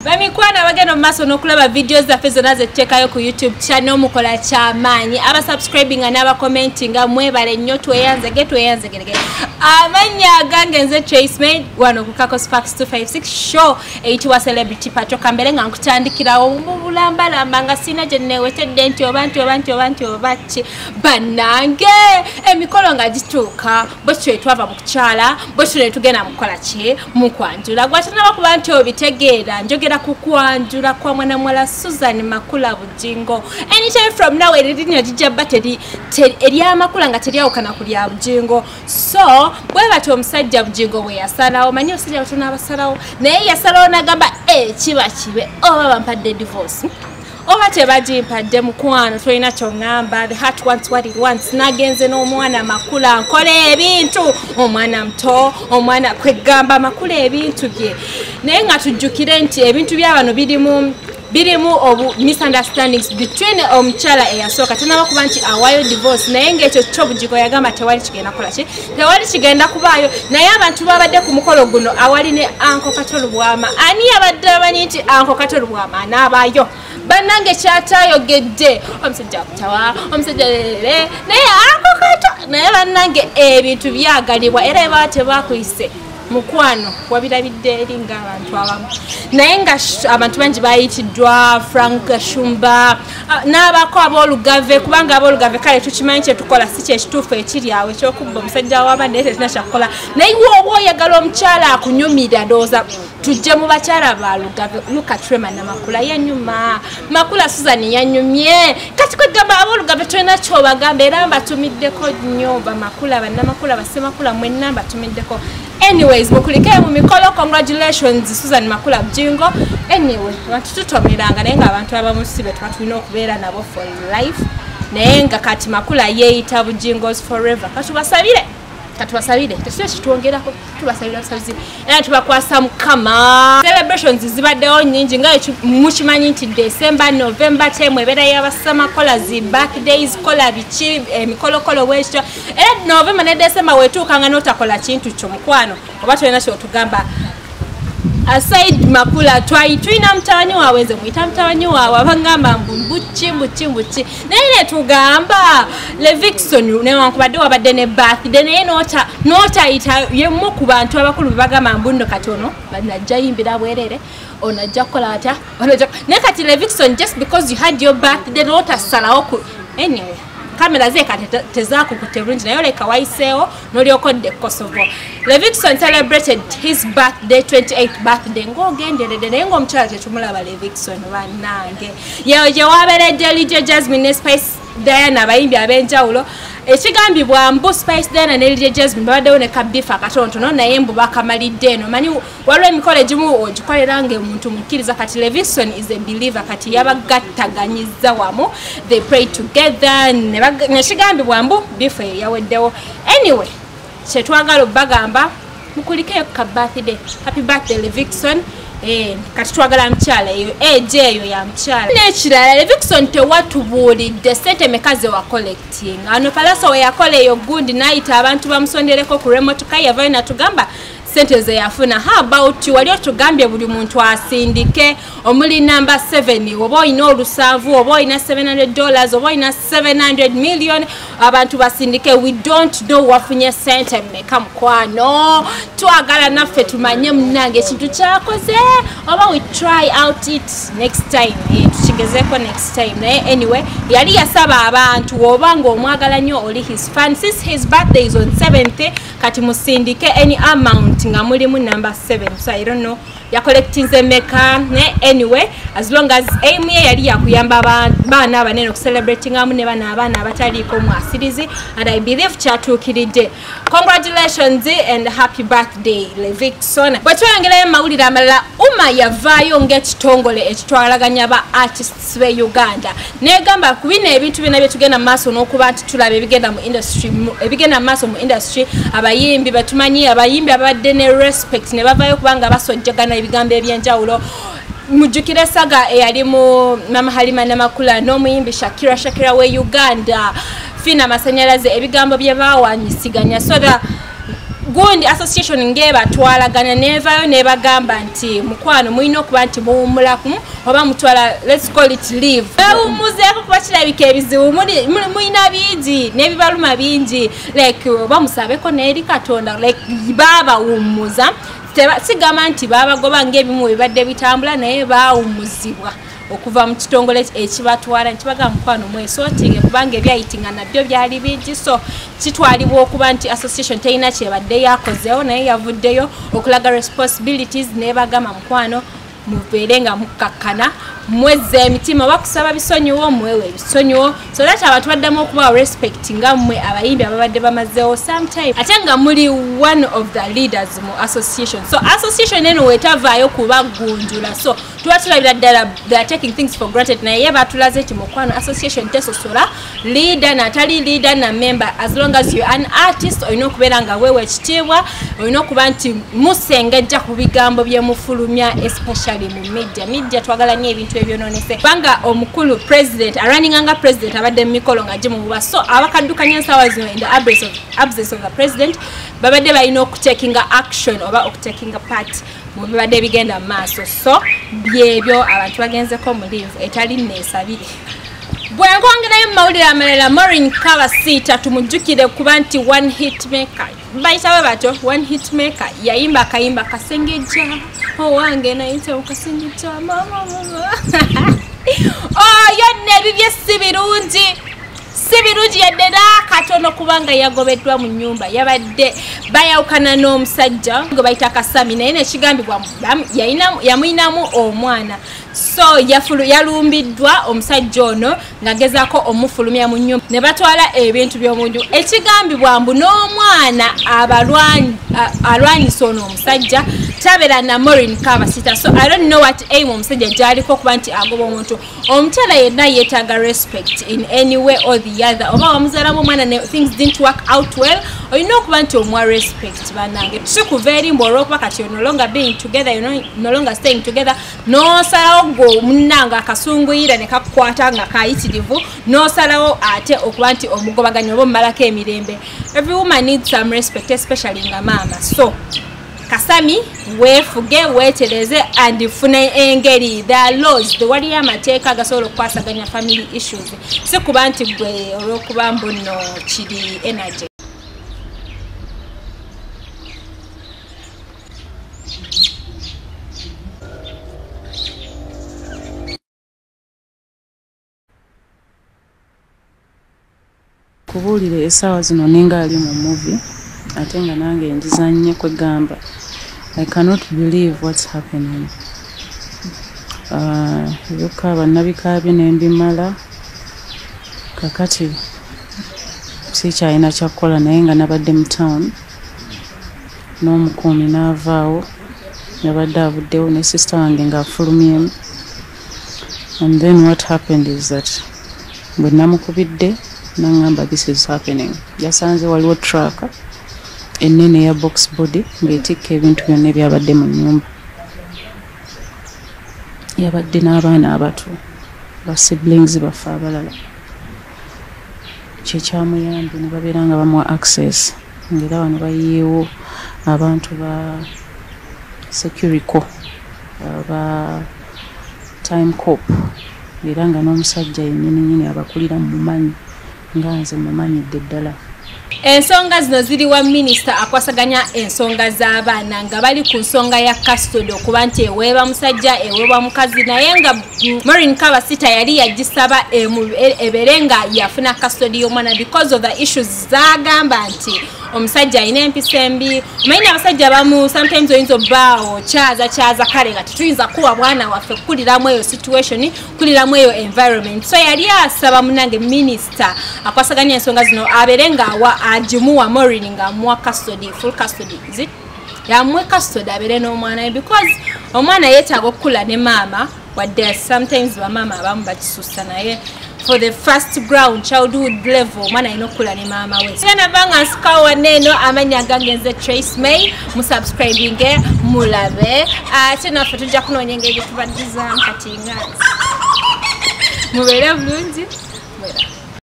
Bamikwana bagenda mumaso n'okulaba videos zaffe zonna zetuteekayo ku YouTube channel mukola kyamaanyi aba subscribing n'aba commenting mwebale nnyo tweyanzege amanya agange nze Trace Maid wano ku Kakos Facts 256 show eyitibwa Celebrity Patrol kambere nga nkutandikirawo mu bulambalamba nga sina gye nneewetedde nti obaki bannange emikolo nga gituuka bwe tutyo twava mu kukyala bwe tutyo tugenda mukola ki mu kwanjula gwatanaba kuba nti obitegeera njogera kukwanjula kwa mwana mwala Susan Makula Bujingo anytime from now erinya jijaba eri amakula nga teryawukana ku lya Bujingo so bwe bato omusajja Bujingo bwe yasalawo manyi omusajja batona abasalawo naye yasalawo nagamba kiba kibe oba bampadde divorce oba tebagimpadde mukwano tulina kyongamba the heart wants what it wants nagenze n'omwana Makula nkole ebintu omwana muto omwana kwegamba Makula ebintu bye naye nga tujjukire nti ebintu by'abano birimu obu misunderstandings between omukyala eyasooka tanaba kuba nti awaayo divorce naye ng'ekyo kyo Bujingo yagamba tewali kigenda kola ki tewali kigenda kubaayo naye abantu babadde ku mukolo guno awali ne Anko Katolubwama ani abadde amanyi nti Anko Katolubwama anaabaayo bannange kyatayogedde omusajja kutawa omusajja lere naye Anko Kato naye bannange ebintu byagalibwa era eba tebakuyise mukwano wabirabidde eri ng'abantu abamu naye nga abantu bangi bayitiddwa Frank Shumba n'abako ab'olugave kubanga ab'olugave kale tukimanyi kyetukola si kyekituufu ekiri awo ekyokubba omusajja w'abandi naye tetina kyakukola naye oba oyagala omukyala akunyumira ndowooza tujje mu bakyala ba lugave Luka Trema na Makula yanyuma Makula Susan yanyumye kati kwegamba ab'olugave tulina kyobagamba era mbatumiddeko nnyo bamakula bannamakula basemakula mwenna mbatumiddeko anyways mukulike mu mikolo congratulations Susan Makula Bujingo anyway abantu tutomeranga naye nga abantu abamusibe twatulina okubeera nabo for life naye nga kati Makula yeeyita Bujingos forever katubasabire tesio kitwongerako tubasabira busabizi era tubakwasa mukama celebrations zibaddewo nyingi nga mukimanyi nti December November time ebeera y'abasama kola zi birthdays kola bichi emikolokolo bwekyo era November ne December wetuukanga n'otakola kintu kyo mukwano oba tulina kyotugamba aside Makula tulina mutawanyi wawe nze muyita mutawanyi wawe abangamba mbuchi naye tugamba Levikson newankubadde wabadde ne birthday naye notayita yemu ku bantu abakulu bagamba mbundo katono banajja yimbira bwerere onajja kola ata naye kati Levikson just because you had your birthday notasalawo ku anyway kamera zeka tezakukutte bulungi naye oleka wayiseewo n'olyokodde Kosovo Levikson celebrated his birthday 28th birthday ng'ogenderedde naye ng'omukyala tetumulaba Levikson bannange yewe gye wabeeredde Lydia Jasmine ne Spice Diana abayimbi ab'enjawulo ekigambibwa mbu Spice Diana ne Lydia Jasmine babaddewo ne kabifa katonotono naye mbu bakamalidde eno manyi waliwo emikolo egimu ogikolera ng'omuntu mukkiriza kati Levikson is a believer kati yabagattaganyizza wamu they pray together nekigambibwa mbu bifa yaweddewo anyway kyetwagala obbagamba mukulikeyo ka birthday happy birthday Levikson kati twagala mukyala eyo eyo ya mukyala n'ekirala Levikson tewatubuulidde sente mekaze wa collecting ano Palaso we yakola eyo gundi n'ayita abantu bamusondereko ku remotoka yavayo natugamba sente ze yafuna how about you wali otugambye buli muntu asindike omuli number 7 oba oyina olusanvu oba oyina $700 oba oyina 700 million abantu basindike we don't know wafunye sente meka mukwano twagala naffe tumanye munange ekintu kyakoze oba we try out it next time tukigezeko next time naye anyway yali yasaba abantu oba ng'omwagala nnyo oli his fan since his birthday is on 7th kati musindike any amount nga mulimu number 7 so I don't know ya collecting ze meka ne anyway as long as aim ye yali yakuyamba baana abanene ku celebrating amu ne bana abaana abataliko mu asirizi and I believe kyatuukiridde congratulations and happy birthday Levikson bwetweyongerayo mawulire amalala yavaayo ng'ekitongole ekitwalaganya ba artists be Uganda negamba ku bino ebintu bina bye tugenda mu maaso n'okuba nti tulaba ebigenda mu maaso mu industry abayimbi batumanyi abayimbi abadde ne respect ne bavaayo kubanga basojjagana ebigambo ebyenjawulo mujjukire saga eyali mu Mama Halima Namakula n'omuyimbi Shakira we Uganda fina masanyalaze ebigambo bye bawanyisiganya so that gundi association ngeba twalagana nevayo nebagamba nti mukwano mulina okuba nti muwumulaku oba mutwala let's call it leave bawumuzeeko kuba kirabika ebizibu mulina bingi n'ebibaluma bingi like bamusabeko n'eri Katonda like babawumuza sigamba nti babagoba ng'ebimu bibadde bitambula naye bawumuzibwa okuva mu kitongole ekibatwala ntibaga mukwano mwesootinge kubanga ebyayitinga nabyo byali bingi so kitwalibwa okuba nti association terina kyebadde yakozeewo naye yavuddeyo okulaga responsibilities nebagamba mukwano mubeere nga mukakkana mwezza emitima bakusaba bisonyiwo mwewe ebisonyiwo so that abantu baddamu okuba respect nga mmwe abayimbi ababadde bamazeewo sometime ate nga muli one of the leaders mu association so association eno wetavaayo kubagunjula so tuba tulabira ddala they are taking things for granted naye batulaze ti mukwano association tesosola leader natali leader na member as long as you an artist olina okubeera nga weewe ekitiibwa olina okuba nti musengejja ku bigambo byemufulumya especially mu media twagala nnyo ebintu ebyononese banga omukulu president arunning president abadde mu mikolo nga gimububa so abakaddukanya ensaawa zino in the absence of the president babadde balina okutakinga action oba okutakinga part mu bibadde bigenda mu maaso so byebyo abantu bagenzeko mu live etali neesabire bwenkongerayo mu mawulire amalala Maureen Kabasita tumujjukire kuba nti one hit maker bayitawe batyo one hit maker yayimba akayimba kasengejja owange nayite okasengejja mama yonna ebibye si birungi yadde katono kubanga yagobeddwa mu nnyumba yabadde bayawukana n'omusajja gwe bayita Kasami naye nekigambibwa yamuyinamu omwana so yalumbiddwa omusajja ono ng'agezaako omufulumya mu nnyumba ne batwala ebintu by'omunju ekigambibwa mbu n'omwana alwanyisa ono omusajja tabeera na Maureen Kabasita so I don't know what aim omusajja gy'aliko okuba nti agoba omuntu omukyala yenna yeetaaga respect in any way or the other oba wamuzaalamu omwana ne things didn't work out well olina okuba nti omuwa respect bannange tukikuva eri mbu olw'okuba kati you're no longer being together you're no longer staying together n'osalawo gwe munnanga akasunguyira ne kakukwata nga kayitirivu n'osalawo ate okuba nti omugobaganya oba omumalako emirembe every woman needs some respect especially nga maama so Kasami weefuge weetereze and funa engeri the laws the wali amateeka agasobola okukwasaganya family issues si kuba nti gwe olw'okuba mbuno kiri energy kubuulire essaawa zino ninga ali mu movie ate nga nange njizanye kwegamba I cannot believe what's happening. Yuka bannabikaabye nembimala kakati sikyalina kyakukola naye nga nabadde mu town n'omukuumi n'avaawo nabadde avuddewo ne sister wange ng'afulumyemu and then what happened is that bwe namukubidde nangamba this is happening yasanze waliwo track enene ya box body ng'etikka ebintu byonna ebyabadde mu nnyumba yabadde n'abaana abato ba siblings baffe abalala kyekyamuyambye ne babeera nga bamuwa access ng'era wano bayiyeewo abantu ba securico ba time cop era nga n'omusajja yennyininyini abakulira mu mumanyi nga nze mumanyidde ddala ensonga zino ziri wa minisita akwasaganya ensonga z'abaana nga bali ku nsonga ya custody okuba nti eweeba musajja eweeba mukazi naye nga Maureen Kabasita yali yagisaba ebeere nga yafuna custody y'omwana because of the issues zagamba nti omusajja alina empisa embi omanyi abasajja bamu sometimes oyinza obbaawo kyaza kale nga tetuyinza kuwa bwana waffe kukuliramu eyo situation kuliramu eyo environment so yali asaba munange minisita akwasaganya ensonga zino abeere nga agimuwa Maureen nga amuwa custody full custody is it yamuwe custody abeere n'omwana because omwana yeetaaga okukula ne maama wadde sometimes bamaama abamu bakisusa naye for the first ground childhood level omwana alina okukula ne maama we sigana banga nsikawo wanneeno amanya gange nze Trace May musubscribinge mulabe ate naffe tujja kunoonya engeri gye tubaddizamu kati nga mubeere bulungi